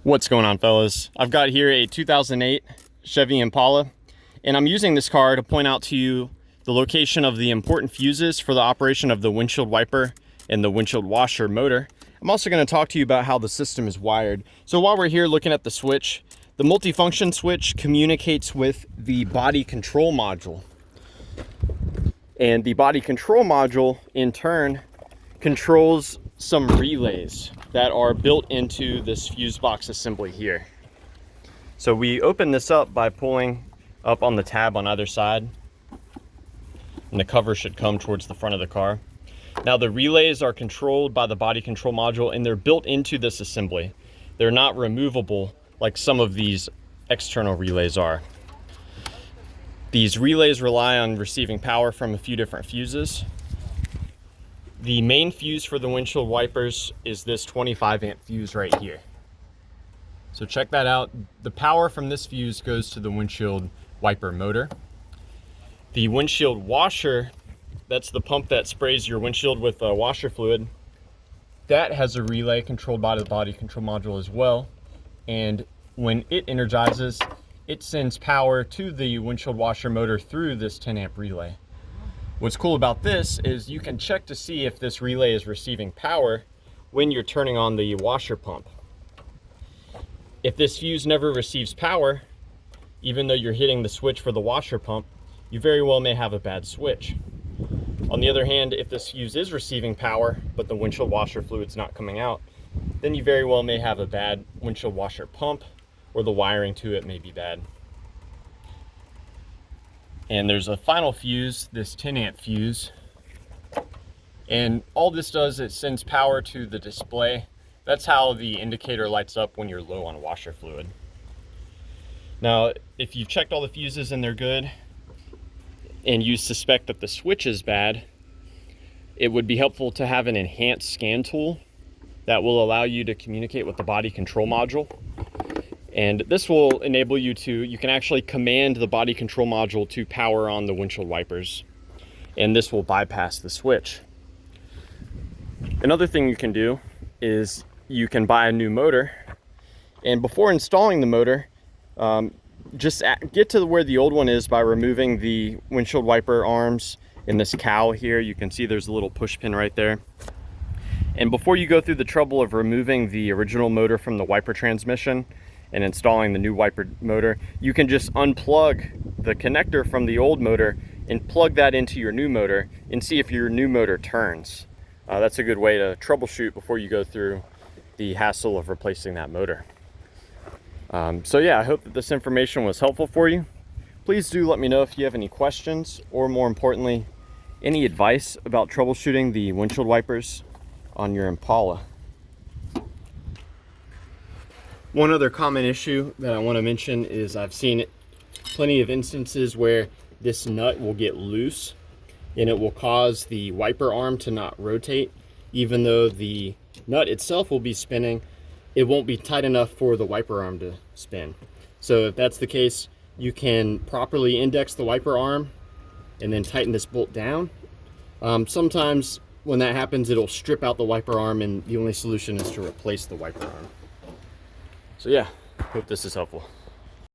What's going on, fellas? I've got here a 2008 Chevy Impala, and I'm using this car to point out to you the location of the important fuses for the operation of the windshield wiper and the windshield washer motor. I'm also going to talk to you about how the system is wired. So while we're here looking at the switch, the multifunction switch communicates with the body control module. And the body control module, in turn, controls some relays that are built into this fuse box assembly here. So we open this up by pulling up on the tab on either side, and the cover should come towards the front of the car. Now the relays are controlled by the body control module, and they're built into this assembly. They're not removable like some of these external relays are. These relays rely on receiving power from a few different fuses. The main fuse for the windshield wipers is this 25 amp fuse right here. So check that out. The power from this fuse goes to the windshield wiper motor. The windshield washer, that's the pump that sprays your windshield with washer fluid, that has a relay controlled by the body control module as well. And when it energizes, it sends power to the windshield washer motor through this 10 amp relay. What's cool about this is you can check to see if this relay is receiving power when you're turning on the washer pump. If this fuse never receives power, even though you're hitting the switch for the washer pump, you very well may have a bad switch. On the other hand, if this fuse is receiving power, but the windshield washer fluid's not coming out, then you very well may have a bad windshield washer pump, or the wiring to it may be bad. And there's a final fuse, this 10 amp fuse. And all this does is sends power to the display. That's how the indicator lights up when you're low on washer fluid. Now, if you've checked all the fuses and they're good, and you suspect that the switch is bad, it would be helpful to have an enhanced scan tool that will allow you to communicate with the body control module. And this will enable you can actually command the body control module to power on the windshield wipers. And this will bypass the switch. Another thing you can do is you can buy a new motor. And before installing the motor, just get to where the old one is by removing the windshield wiper arms in this cowl here. You can see there's a little push pin right there. And before you go through the trouble of removing the original motor from the wiper transmission and installing the new wiper motor, you can just unplug the connector from the old motor and plug that into your new motor and see if your new motor turns. That's a good way to troubleshoot before you go through the hassle of replacing that motor. So yeah, I hope that this information was helpful for you. Please do let me know if you have any questions, or more importantly, any advice about troubleshooting the windshield wipers on your Impala. One other common issue that I want to mention is I've seen plenty of instances where this nut will get loose and it will cause the wiper arm to not rotate. Even though the nut itself will be spinning, it won't be tight enough for the wiper arm to spin. So if that's the case, you can properly index the wiper arm and then tighten this bolt down. Sometimes when that happens, it'll strip out the wiper arm, and the only solution is to replace the wiper arm. So yeah, hope this is helpful.